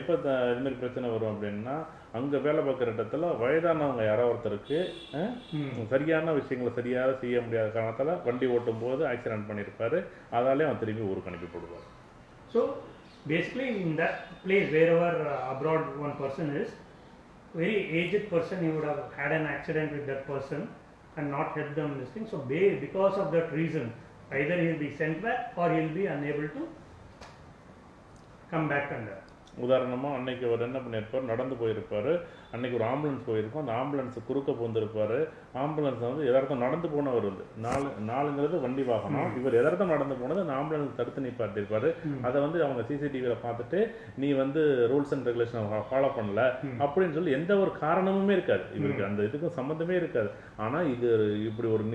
எப்போ இது மாதிரி பிரச்சனை வரும் அப்படின்னா, அங்கே வேலை பார்க்குற இடத்துல வயதானவங்க யாரோ ஒருத்தருக்கு சரியான விஷயங்களை சரியாக செய்ய முடியாத காரணத்தால் வண்டி ஓட்டும் போது ஆக்சிடென்ட் பண்ணியிருப்பாரு. அதாலே அவன் திரும்பி ஊருக்கு அனுப்பி போடுவார். So basically in that place wherever abroad one person is, very aged person, he would have had an accident with that person and not helped them in this thing. So because of that reason, either he will be sent back or he will be unable to come back and உதாரணமாக அன்னைக்கு அவர் என்ன பண்ணியிருப்பார், நடந்து போயிருப்பார். அன்னைக்கு ஒரு ambulance போயிருக்கும், அந்த ஆம்புலன்ஸு குறுக்க போந்திருப்பார். ஆம்புலன்ஸ் வந்து எதார்த்தம் நடந்து போனவர் வந்து நாலுங்கிறது வண்டி வாகனம், இவர் எதார்த்தம் நடந்து போனது அந்த ஆம்புலன்ஸ் தடுத்து நிப்பாட்டிருப்பார். அதை வந்து அவங்க சிசிடிவியில் பார்த்துட்டு நீ வந்து ரூல்ஸ் அண்ட் ரெகுலேஷன் ஃபாலோ பண்ணல அப்படின்னு சொல்லி எந்த ஒரு காரணமுமே இருக்காது, இவருக்கு அந்த இதுக்கும் சம்மந்தமே இருக்காது. ஆனால் இது இப்படி ஒரு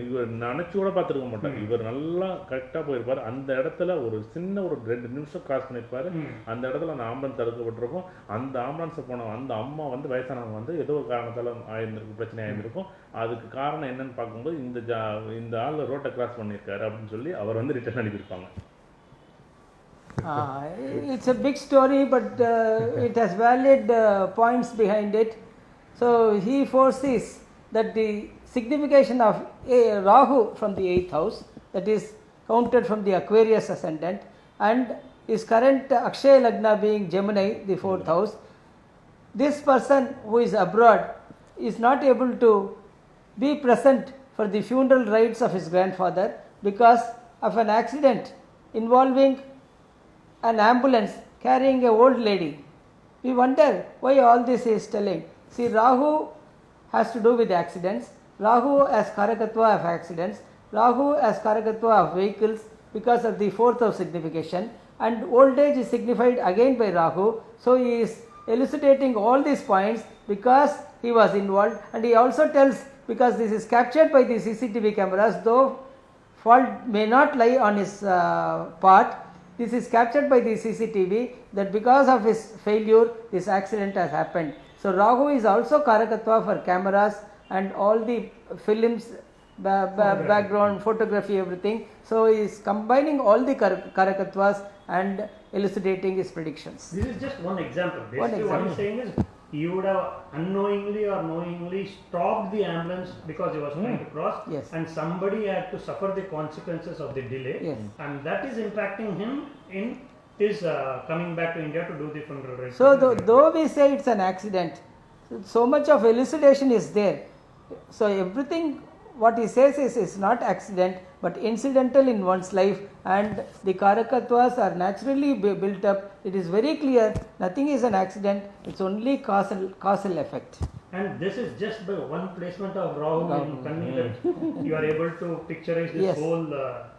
நினைச்சு கூட பார்த்துருக்க மாட்டார். இவர் நல்லா கரெக்டாக போயிருப்பார். அந்த இடத்துல ஒரு சின்ன ஒரு 2 நிமிஷம் கிராஸ் பண்ணியிருப்பார். அந்த இடத்துல அந்த ஆம்புலன்ஸ் தடுக்கப்பட்டிருக்கும். அந்த ஆம்புலன்ஸை போன அந்த அம்மா வந்து வயசானவங்க வந்து ஏதோ ஒரு காரணத்தால் ஆயிருந்திருக்கும், பிரச்சனை ஆயிருந்திருக்கும். அதுக்கு காரணம் என்னன்னு பார்க்கும்போது இந்த ஆள் ரோட்டை கிராஸ் பண்ணியிருக்காரு அப்படின்னு சொல்லி அவர் வந்து return அனுப்பியிருப்பாங்க. It's a big story, but it has valid points behind it. So he foresees that the signification of Rahu from the 8th house, that is counted from the Aquarius ascendant, and his current Akshaya Lagna being Gemini, the 4th house, this person who is abroad is not able to be present for the funeral rites of his grandfather because of an accident involving an ambulance carrying a old lady. We wonder why all this is telling. See, Rahu has to do with accidents. Rahu as Karakatva of accidents. Rahu as Karakatva of vehicles because of the 4th house signification. And old age is signified again by Rahu. So he is elucidating all these points because he was involved, and he also tells, because this is captured by the CCTV cameras, though fault may not lie on his part, this is captured by the CCTV, that because of his failure this accident has happened. So Rahu is also Karakatva for cameras and all the films, background photography, everything. So he is combining all the Karakatvas and elucidating his predictions. This is just one example. Basically what he is saying is he would have unknowingly or knowingly stopped the ambulance because he was trying to cross, yes, and somebody had to suffer the consequences of the delay, yes, and that is impacting him in his coming back to India to do the funeral rites. So though we say it's an accident, so much of elucidation is there. So everything what he says is not accident but incidental in one's life, and the Karakatvas are naturally built up. It is very clear nothing is an accident, it's only causal effect. And this is just by one placement of Rahu in Kanni that you are able to picturize this, yes, whole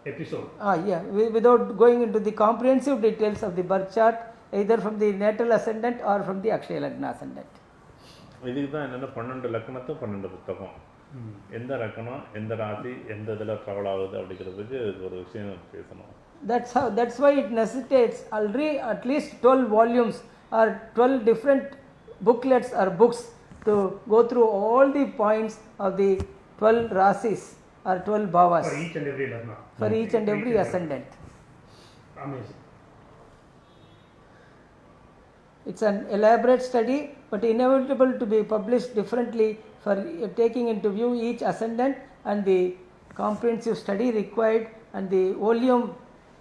episode. Yeah, without going into the comprehensive details of the birth chart, either from the natal ascendant or from the Akshaya Lagna ascendant. இதுக்கு தான் என்னென்ன 12 லக்னத்தும் 12 புத்தகம், எந்த லக்னம் எந்த ராசி எந்த இதில் ட்ராவல் ஆகுது அப்படிங்கிறதுக்கு ஒரு விஷயம் பேசணும். That's why it necessitates at least 12 volumes or 12 different booklets or books to go through all the points of the 12 rasis or 12 bhavas for each and every lagna, for each and every ascendant. Amazing. It's an elaborate study, but inevitable to be published differently for taking into view each ascendant and the comprehensive study required, and the volume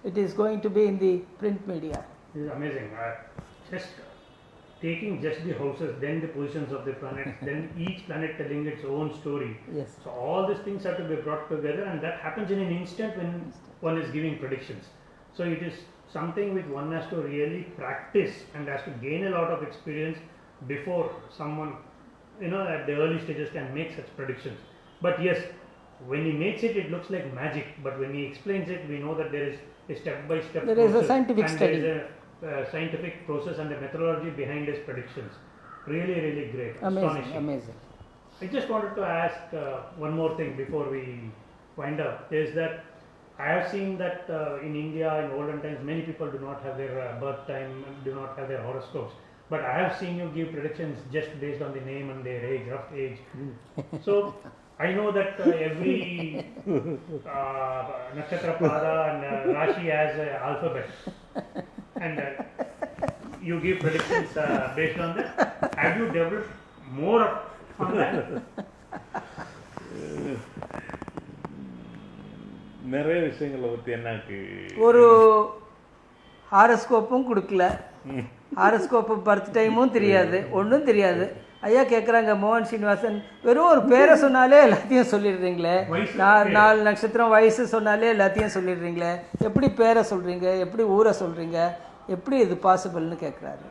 it is going to be in the print media. This is amazing. Just taking just the houses, then the positions of the planets, then each planet telling its own story. Yes. So all these things have to be brought together, and that happens in an instant when one is giving predictions. So it is something which one has to really practice and has to gain a lot of experience before someone, at the early stages can make such predictions. But yes, when he makes it, it looks like magic, but when he explains it, we know that there is a step-by-step there process, is a scientific and study, there is a scientific process and a methodology behind his predictions. Really, really great. Amazing, amazing. I just wanted to ask one more thing before we wind up, is that I have seen that in India in olden times many people do not have their birth time, do not have their horoscopes, but I have seen you give predictions just based on the name and their age, rough age. So I know that every nakshatra pada and rashi has an alphabet, and you give predictions based on that. Have you developed more on that? நிறைய விஷயங்களை பற்றி எனக்கு ஒரு ஹாரஸ்கோப்பும் கொடுக்கல, ஹாரஸ்கோப்பு birth டைமும் தெரியாது, ஒன்றும் தெரியாது. ஐயா கேட்குறாங்க, மோகன் ஸ்ரீனிவாசன் வெறும் ஒரு பேரை சொன்னாலே எல்லாத்தையும் சொல்லிடுறீங்களே, 4 நட்சத்திரம் வயசு சொன்னாலே எல்லாத்தையும் சொல்லிடுறீங்களே, எப்படி பேரை சொல்கிறீங்க, எப்படி ஊரை சொல்கிறீங்க, எப்படி இது பாசிபிள்னு கேட்குறாரு.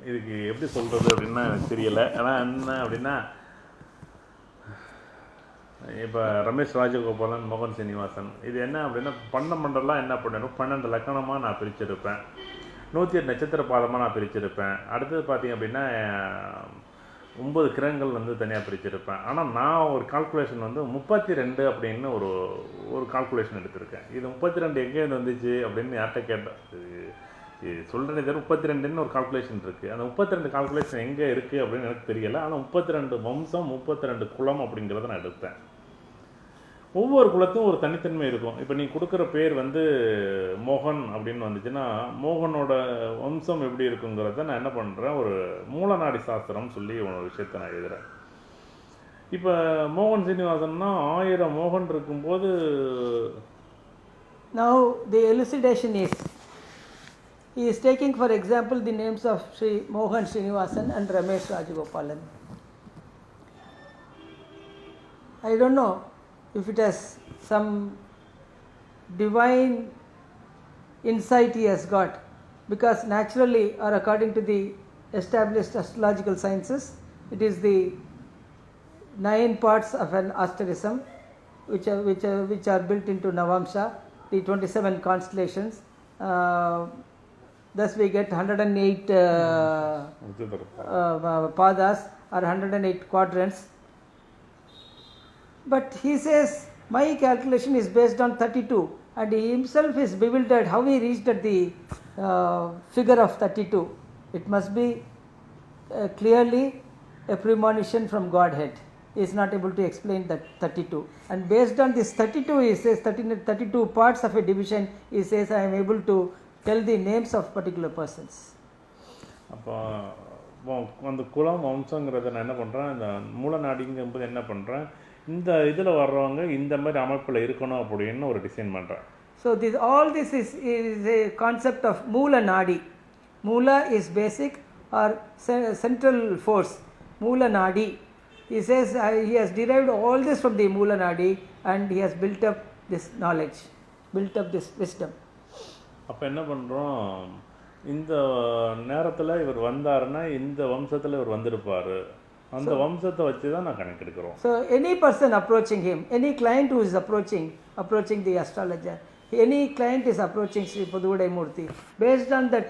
இதுக்கு எப்படி சொல்கிறது அப்படின்னா எனக்கு தெரியலை. ஆனால் என்ன அப்படின்னா, இப்போ ரமேஷ் ராஜகோபாலன், மோகன் சீனிவாசன், இது என்ன அப்படின்னா பண்டமண்டலாம் என்ன பண்ணணும், 12 லக்கணமாக நான் பிரிச்சிருப்பேன், 108 நட்சத்திர பாதமாக நான் பிரிச்சிருப்பேன். அடுத்தது பார்த்திங்க அப்படின்னா 9 கிரகங்கள் வந்து தனியாக பிரிச்சிருப்பேன். ஆனால் நான் ஒரு கால்குலேஷன் வந்து 32 அப்படின்னு ஒரு கால்குலேஷன் எடுத்திருக்கேன். இது 32 எங்கேருந்து வந்துச்சு அப்படின்னு யார்கிட்ட கேட்டேன். சொல்கிறேன், தவிர 32ன்னு ஒரு கால்குலேஷன் இருக்குது. அந்த 32 கால்குலேஷன் எங்கே இருக்குது அப்படின்னு எனக்கு தெரியலை. ஆனால் 32 வம்சம், 32 குலம் அப்படிங்கிறத நான் எடுத்தேன். ஒவ்வொரு குலத்தும் ஒரு தனித்தன்மை இருக்கும். இப்போ நீ கொடுக்குற பேர் வந்து மோகன் அப்படின்னு வந்துச்சுன்னா மோகனோட வம்சம் எப்படி இருக்குங்கிறத நான் என்ன பண்ணுறேன், ஒரு மூலநாடி சாஸ்திரம் சொல்லி ஒரு விஷயத்தை நான் எழுதுகிறேன். இப்போ மோகன் சீனிவாசன்னா 1000 மோகன் இருக்கும்போது, Now the elucidation is, he is taking for example the names of Sri Mohan Srinivasan and Ramesh Rajagopalan. I don't know if it has some divine insight he has got, because naturally or according to the established astrological sciences, it is the 9 parts of an asterism which are built into Navamsha, the 27 constellations. Thus we get 108 padas or 108 quadrants. But he says my calculation is based on 32, and he himself is bewildered how he reached at the figure of 32. It must be clearly a premonition from Godhead. He is not able to explain that 32, and based on this 32 he says 32 parts of a division, he says I am able to tell the names of particular persons. அப்போ அந்த குலம் வம்சங்கிறத நான் என்ன பண்ணுறேன், இந்த மூலநாடிங்கும்போது என்ன பண்ணுறேன், இந்த இதில் வர்றவங்க இந்த மாதிரி அமைப்பில் இருக்கணும் அப்படின்னு ஒரு டிசைன் பண்ணுறேன். So all this is a concept of Moola Nadi. Moola is basic or central force. Moola Nadi. He says he has derived all this from the Moola Nadi, and he has built up this knowledge, built up this wisdom. அப்போ என்ன பண்ணுறோம், இந்த நேரத்தில் இவர் வந்தாருன்னா இந்த வம்சத்தில் இவர் வந்திருப்பார், அந்த வம்சத்தை வச்சு தான் நான் கணக்கெடுக்கிறோம். So any person approaching him, any client who is approaching the astrologer, any client is approaching Sri Paduvadai Murthy, based on that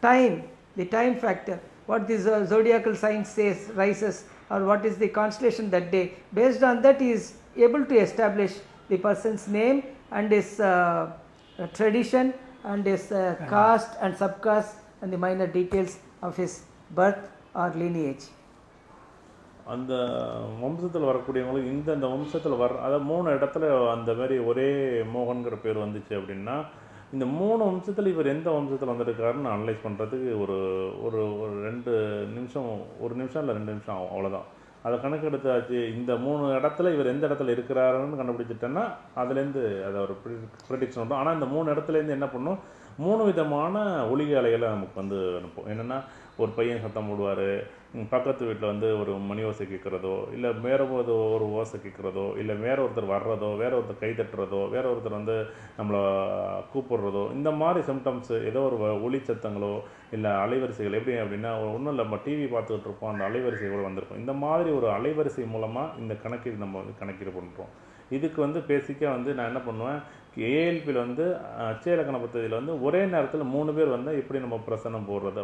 time, the time factor, what the zodiacal sign says rises, or what is the constellation that day, based on that he is able to establish the person's name and his tradition and his caste and subcaste and the minor details of his birth or lineage. அந்த வம்சத்தில் வரக்கூடியவங்களுக்கு இந்த வம்சத்தில் அதாவது 3 இடத்துல அந்த மாதிரி ஒரே மோகன்கிற பேர் வந்துச்சு அப்படின்னா, இந்த 3 வம்சத்தில் இவர் எந்த வம்சத்தில் வந்திருக்காருன்னு அனலைஸ் பண்ணுறதுக்கு ஒரு ஒரு ஒரு 2 நிமிஷம், 1 நிமிஷம் இல்லை 2 நிமிஷம் ஆகும், அவ்வளோதான். அதை கணக்கெடுத்தாச்சு. இந்த 3 இடத்துல இவர் எந்த இடத்துல இருக்கிறாருன்னு கண்டுபிடிச்சிட்டேன்னா அதுலேருந்து அதை ஒரு ப்ரிடிக்ஷன் பண்ணும். ஆனால் இந்த 3 இடத்துலேருந்து என்ன பண்ணும், 3 விதமான ஒலிக அலைகளை நமக்கு வந்து அனுப்பும். என்னென்னா, ஒரு பையன் சத்தம் போடுவார், பக்கத்து வீட்டில் வந்து ஒரு மணி ஓசை கேட்குறதோ, இல்லை வேற ஒரு ஓசை கேட்குறதோ, இல்லை வேற ஒருத்தர் வர்றதோ, வேற ஒருத்தர் கை தட்டுறதோ, வேற ஒருத்தர் வந்து நம்மளை கூப்பிடுறதோ, இந்த மாதிரி சிம்டம்ஸு, ஏதோ ஒரு ஒலி சத்தங்களோ இல்லை அலைவரிசைகள். எப்படி அப்படின்னா, ஒன்றும் இல்லை, நம்ம டிவி பார்த்துக்கிட்டு இருப்போம், அந்த அலைவரிசைகளோடு வந்திருக்கும். இந்த மாதிரி ஒரு அலைவரிசை மூலமாக இந்த கணக்கீடு நம்ம வந்து கணக்கீடு பண்ணுறோம். இதுக்கு வந்து பேசிக்காக வந்து நான் என்ன பண்ணுவேன், ஏஎல்பியில் வந்து அச்சய இலக்கண பദ്ധதியில் வந்து ஒரே நேரத்தில் 3 பேர் வந்தால் எப்படி நம்ம பிரசனம் போடுறது